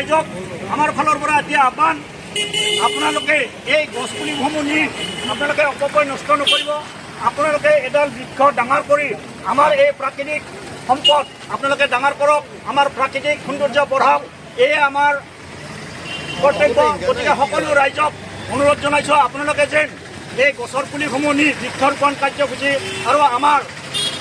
ৰাইজক আমাৰ ফালৰ পৰা এতিয়া আহ্বান আপোনালোকে এই গছপুলিসমূহ নি আপোনালোকে অপব্যয় নষ্ট নকৰিব আপোনালোকে এডাল বৃক্ষ ডাঙৰ কৰি আমাৰ এই প্ৰাকৃতিক সম্পদ আপোনালোকে ডাঙৰ কৰক আমাৰ প্ৰাকৃতিক সৌন্দৰ্য বঢ়াওক এই আমাৰ কৰ্তব্য গতিকে সকলো ৰাইজক অনুৰোধ জনাইছোঁ আপোনালোকে যেন এই গছৰ পুলিসমূহ নি বৃক্ষৰোপণ কাৰ্যসূচী আৰু আমাৰ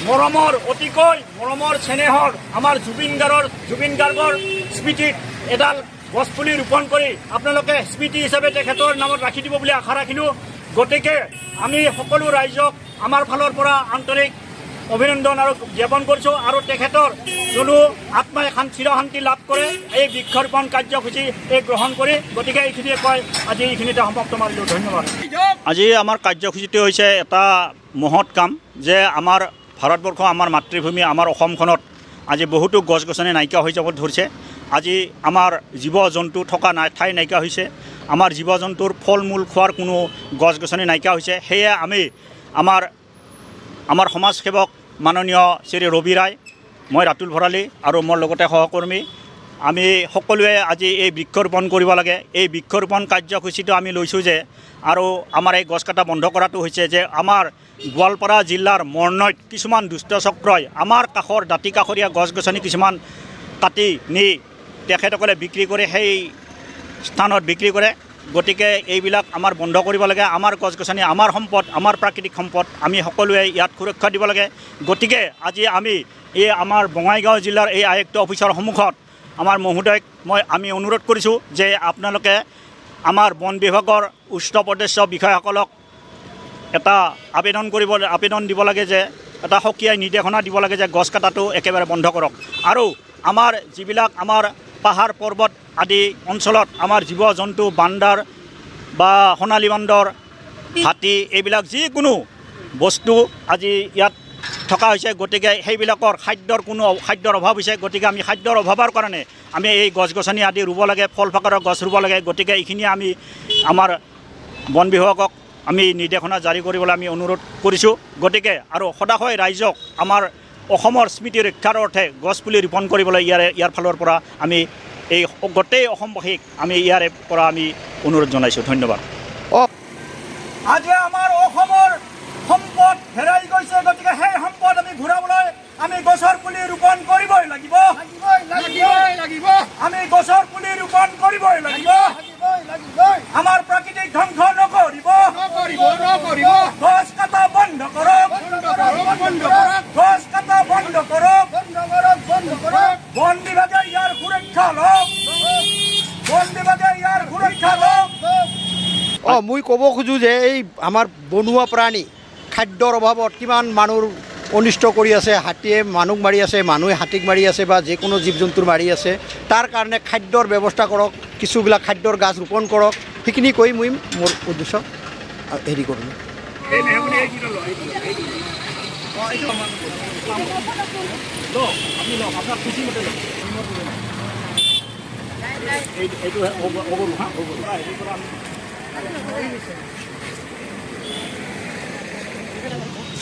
মৰমৰ অতিকৈ মৰমৰ চেনেহৰ আমাৰ জুবিন গাৰ্গৰ স্মৃতিত এডাল গছপুলি ৰোপণ কৰি আপোনালোকে স্মৃতি হিচাপে তেখেতৰ নামত ৰাখি দিব বুলি আশা ৰাখিলোঁ গতিকে আমি সকলো ৰাইজক আমাৰ ফালৰ পৰা আন্তৰিক অভিনন্দন আৰু জ্ঞাপন কৰিছোঁ আৰু তেখেতৰ যোনো আত্মাই চিৰশান্তি লাভ কৰে এই বৃক্ষৰোপণ কাৰ্যসূচী গ্ৰহণ কৰি গতিকে এইখিনিয়ে কয় আজি এইখিনিতে সমাপ্ত মাৰিলোঁ ধন্যবাদ। আজি আমাৰ কাৰ্যসূচীটো হৈছে এটা মহৎ কাম যে আমাৰ ভাৰতবৰ্ষ আমাৰ মাতৃভূমি আমাৰ অসমখনত আজি বহুতো গছ গছনি নাইকিয়া হৈ যাব ধৰিছে আজি আমাৰ জীৱ জন্তু থকা ঠাই নাইকিয়া হৈছে আমাৰ জীৱ জন্তুৰ ফল মূল খোৱাৰ কোনো গছ গছনি নাইকিয়া হৈছে সেয়ে আমি আমাৰ সমাজসেৱক মাননীয় শ্ৰী ৰবি ৰায় মই ৰাতুল ভৰালী আৰু মোৰ লগতে সহকৰ্মী আমি সকলোৱে আজি এই বৃক্ষৰোপণ কৰিব লাগে এই বৃক্ষৰোপণ কাৰ্যসূচীটো আমি লৈছোঁ যে আৰু আমাৰ এই গছ কটা বন্ধ কৰাটো হৈছে যে আমাৰ গোৱালপাৰা জিলাৰ মৰণৈত কিছুমান দুষ্ট চক্ৰই আমাৰ কাষৰ দাঁতি কাষৰীয়া গছ গছনি কিছুমান কাটি নি তেখেতসকলে বিক্ৰী কৰে সেই স্থানত বিক্ৰী কৰে গতিকে এইবিলাক আমাৰ বন্ধ কৰিব লাগে আমাৰ গছ গছনি আমাৰ সম্পদ আমাৰ প্ৰাকৃতিক সম্পদ আমি সকলোৱে ইয়াত সুৰক্ষা দিব লাগে গতিকে আজি আমি এই আমাৰ বঙাইগাঁও জিলাৰ এই আয়ুক্ত অফিচৰ সন্মুখত আমাৰ মহোদয়ক আমি অনুৰোধ কৰিছোঁ যে আপোনালোকে আমাৰ বন বিভাগৰ উচ্চপদস্থ বিষয়াসকলক এটা আবেদন দিব লাগে যে এটা সকিয়াই নিৰ্দেশনা দিব লাগে যে গছ কটাটো একেবাৰে বন্ধ কৰক আৰু আমাৰ যিবিলাক আমাৰ পাহাৰ পৰ্বত আদি অঞ্চলত আমাৰ জীৱ জন্তু বান্দৰ বা সোণালী বান্দৰ হাতী এইবিলাক যিকোনো বস্তু আজি ইয়াত থকা হৈছে গতিকে সেইবিলাকৰ খাদ্যৰ অভাৱ হৈছে গতিকে আমি খাদ্যৰ অভাৱৰ কাৰণে আমি এই গছ গছনি আদি ৰুব লাগে ফল ফাকৰৰ গছ ৰুব লাগে গতিকে এইখিনি আমি আমাৰ বন বিভাগক আমি নিৰ্দেশনা জাৰি কৰিবলৈ আমি অনুৰোধ কৰিছোঁ গতিকে আৰু সদায় ৰাইজক আমাৰ অসমৰ স্মৃতি ৰক্ষাৰ অৰ্থে গছপুলি ৰোপণ কৰিবলৈ ইয়াৰ ফালৰ পৰা আমি এই গোটেই অসমবাসীক আমি ইয়াৰে পৰা আমি অনুৰোধ জনাইছোঁ ধন্যবাদ। আজি আমাৰ অসমৰ সম্পদ হেৰাই গৈছে গতিকে সেই সম্পদ আমি ঘূৰাবলৈ আমি গছৰ পুলি ৰোপণ কৰিবই লাগিব আমি গছৰ পুলি ৰোপণ কৰিবই লাগিব আমাৰ প্ৰাকৃতিক ধ্বংস নকৰিব গছ কটা বন্ধ কৰক গছ কটা বন্ধ কৰক বন বিভাগে ইয়াৰ সুৰক্ষা লওক মই ক'ব খোজোঁ যে এই আমাৰ বনোৱা প্ৰাণী খাদ্যৰ অভাৱত কিমান মানুহৰ অনিষ্ট কৰি আছে হাতীয়ে মানুহ মাৰি আছে মানুহে হাতীক মাৰি আছে বা যিকোনো জীৱ জন্তুৰ মাৰি আছে তাৰ কাৰণে খাদ্যৰ ব্যৱস্থা কৰক কিছুবিলাক খাদ্যৰ গাছ ৰোপণ কৰক সেইখিনি কৈ মই মোৰ উদ্দেশ্য হেৰি কৰোঁ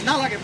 নালাগে